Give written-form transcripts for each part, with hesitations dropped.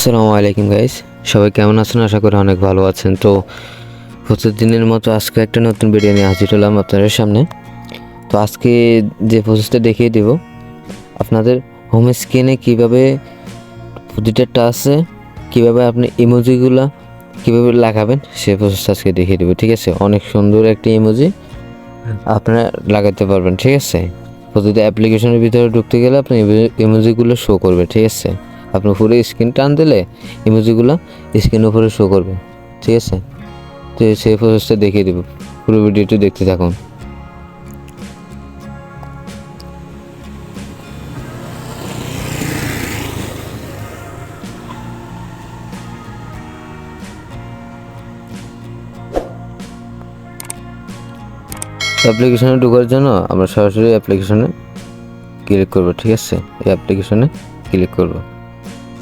আসসালামু আলাইকুম গাইস, সবাই কেমন আছেন? আশা করি অনেক ভালো আছেন। তো প্রতিদিনের মতো আজকে একটা নতুন ভিডিও নিয়ে হাজির হলাম আপনাদের সামনে। তো আজকে যে প্রসেসটা দেখিয়ে দেব আপনাদের হোম স্ক্রিনে কীভাবে প্রতিটা টাচে কীভাবে আপনি ইমোজিগুলো কীভাবে লাগাবেন সেই প্রসেসটা আজকে দেখিয়ে দেবো। ঠিক আছে, অনেক সুন্দর একটি ইমোজি আপনারা লাগাতে পারবেন। ঠিক আছে, প্রতিটা অ্যাপ্লিকেশনের ভিতরে ঢুকতে গেলে আপনি ইমোজিগুলো শো করবে। ঠিক আছে, আপনি পুরো স্ক্রিন টান দিলে ইমোজিগুলো স্ক্রিনের উপরে শো করবে। ঠিক আছে, তো সেই প্রসেসটা দেখিয়ে দেবো, পুরো ভিডিওটি দেখতে থাকুন। অ্যাপ্লিকেশনে ঢোকার জন্য আমরা সরাসরি অ্যাপ্লিকেশনে ক্লিক করবো। ঠিক আছে, এই অ্যাপ্লিকেশনে ক্লিক করবো।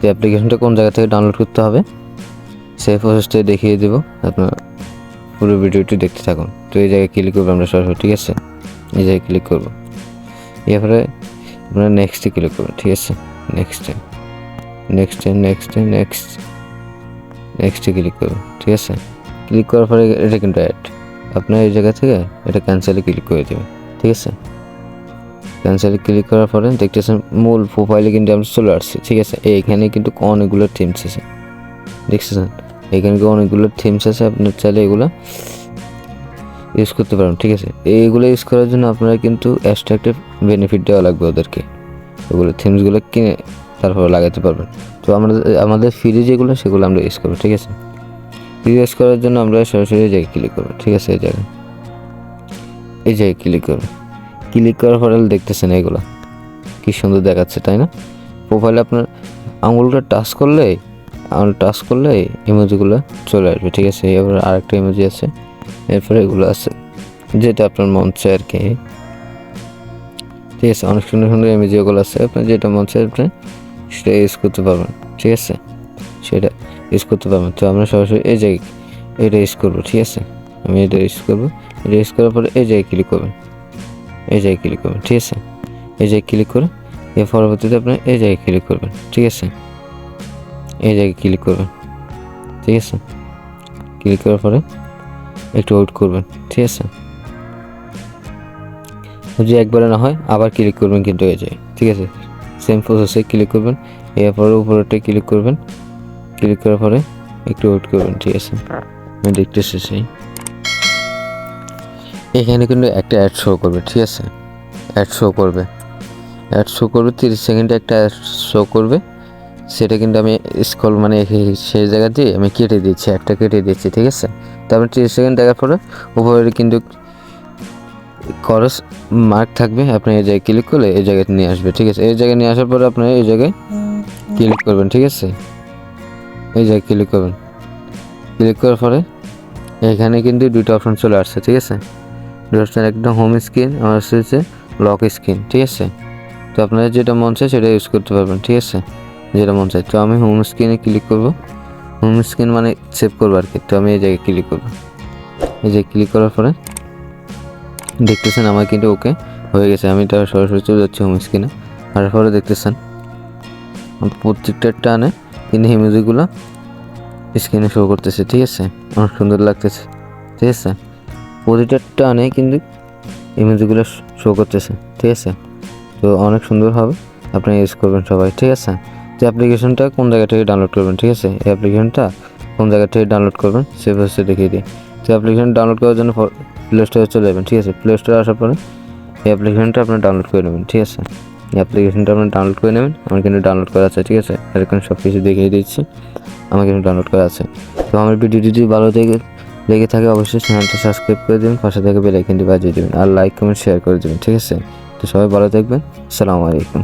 এই অ্যাপ্লিকেশনটা কোন জায়গা থেকে ডাউনলোড করতে হবে সেই প্রসেসটাই দেখিয়ে দেবো, আপনার পুরো ভিডিওটি দেখতে থাকুন। তো এই জায়গায় ক্লিক করবো আমরা সরাসরি। ঠিক আছে, এই জায়গায় ক্লিক করবো, এরপরে আপনারা নেক্সটে ক্লিক করবেন। ঠিক আছে, নেক্সটে ক্লিক করবেন। ঠিক আছে, ক্লিক করার পরে এটা কিন্তু অ্যাড, আপনার এই জায়গা থেকে এটা ক্যান্সেলে ক্লিক করে দেবেন। ঠিক আছে, ক্যান্সেলে ক্লিক করার পরে দেখতেছেন মূল প্রোফাইলে কিন্তু আমরা চলে আসছি। ঠিক আছে, এইখানে কিন্তু অনেকগুলো থিমস আছে, দেখতেছেন এখানে অনেকগুলো থিমস আছে, আপনি চাইলে এগুলো ইউজ করতে পারেন। ঠিক আছে, এইগুলো ইউজ করার জন্য আপনারা কিন্তু এক্সট্রা একটা বেনিফিট দেওয়া লাগবে ওদেরকে, এগুলো থিমসগুলো কিনে তারপর লাগাতে পারবেন। তো আমাদের ফ্রি যেগুলো সেগুলো আমরা ইউজ করবো। ঠিক আছে, ফ্রি ইউজ করার জন্য আমরা সরাসরি এই জায়গায় ক্লিক করবো। ঠিক আছে, এই জায়গায় ক্লিক করবো। ক্লিক করার পরে দেখতেছেন এগুলো কি সুন্দর দেখাচ্ছে, তাই না? প্রোফাইলে আপনার আঙুলটা টাচ করলে ইমোজিগুলো চলে আসবে। ঠিক আছে, এবার আরেকটা ইমোজি আছে, এরপরে এগুলো আছে যেটা আপনার মন চায় আর কি। ঠিক আছে, অনেক সুন্দর সুন্দর ইমোজিগুলো আছে, আপনার যেটা মন চায় আপনি সেটা ইউজ করতে পারবেন। ঠিক আছে, সেটা ইউজ করতে পারবেন। তো আমরা সরাসরি এই জায়গায় এটা ইউজ করবো। ঠিক আছে, আমি এটা ইউজ করবো। এটা ইউজ করার পরে এই জায়গায় ক্লিক করবেন, ঠিক আছে, এই জায়গায় ক্লিক করে এর পরবর্তীতে আপনি এই জায়গায় ক্লিক করবেন। ঠিক আছে, এই জায়গায় ক্লিক করবেন। ঠিক আছে, ক্লিক করার পরে একটু ওয়েট করবেন। ঠিক আছে, যদি একবারে না হয় আবার ক্লিক করবেন কিন্তু এই জায়গায়। ঠিক আছে, সেম প্রসেসে ক্লিক করবেন, এরপরে উপরেরটা ক্লিক করবেন। ক্লিক করার পরে একটু ওয়েট করবেন। ঠিক আছে, আমি দেখতেছি এখানে কিন্তু একটা অ্যাড শো করবে। ঠিক আছে, অ্যাড শো করবে 30 সেকেন্ডে একটা অ্যাড শো করবে। সেটা কিন্তু আমি স্ক্রল সেই জায়গা দিয়ে আমি কেটে দিচ্ছি। ঠিক আছে, তারপরে 30 সেকেন্ড দেখার পরে উপরে কিন্তু ক্রস মার্ক থাকবে, আপনি এই জায়গায় ক্লিক করলে এই জায়গায় নিয়ে আসবে। ঠিক আছে, এই জায়গায় নিয়ে আসার পরে আপনি এই জায়গায় ক্লিক করবেন। ঠিক আছে, এই জায়গায় ক্লিক করবেন। ক্লিক করার পরে এখানে কিন্তু দুটো অপশন চলে আসছে। ঠিক আছে, একদম হোম স্ক্রিন আর হচ্ছে লক স্ক্রিন। ঠিক আছে, তো আপনারা যেটা মন চায় সেটা ইউজ করতে পারবেন। ঠিক আছে, যেটা মন চায়। তো আমি হোম স্ক্রিনে ক্লিক করব, হোম স্ক্রিন মানে সেভ করবো আর কি। তো আমি এই জায়গায় ক্লিক করবো। এই জায়গায় ক্লিক করার পরে দেখতেছেন আমার কিন্তু ওকে হয়ে গেছে। আমি তার সরাসরি চলে যাচ্ছি হোম স্ক্রিনে। তারপরে দেখতেছেন প্রত্যেকটা টানে কিন্তু ইমোজিগুলো স্ক্রিনে শো করতেছে। ঠিক আছে, অনেক সুন্দর লাগতেছে। ঠিক আছে, প্রতিটা টানে কিন্তু ইমেজগুলো শো করতেছে। ঠিক আছে, তো অনেক সুন্দর হবে, আপনি ইউজ করবেন সবাই। ঠিক আছে, তো অ্যাপ্লিকেশনটা কোন জায়গা থেকে ডাউনলোড করবেন? ঠিক আছে, এই অ্যাপ্লিকেশনটা কোন জায়গা থেকে ডাউনলোড করবেন সে প্রসেসটা দেখিয়ে দিই। তো অ্যাপ্লিকেশন ডাউনলোড করার জন্য প্লে স্টোরে চলে যাবেন। ঠিক আছে, প্লে স্টোরে আসার পরে এই অ্যাপ্লিকেশনটা আপনি ডাউনলোড করে নেবেন। ঠিক আছে, এই অ্যাপ্লিকেশনটা আপনি ডাউনলোড করে নেবেন। আমার কিন্তু ডাউনলোড করা আছে। ঠিক আছে, এরকম সব কিছু দেখিয়ে দিচ্ছি, আমার কিন্তু ডাউনলোড করা আছে। তো আমার ভিডিওটি যদি ভালো লেগে থাকে অবশ্যই চ্যানেলটা সাবস্ক্রাইব করে দেবেন, পাশে থেকে বেল আইকনটি বাজিয়ে দেবেন, আর লাইক কমেন্ট শেয়ার করে দেবেন। ঠিক আছে, তো সবাই ভালো থাকবেন। আসসালামু আলাইকুম।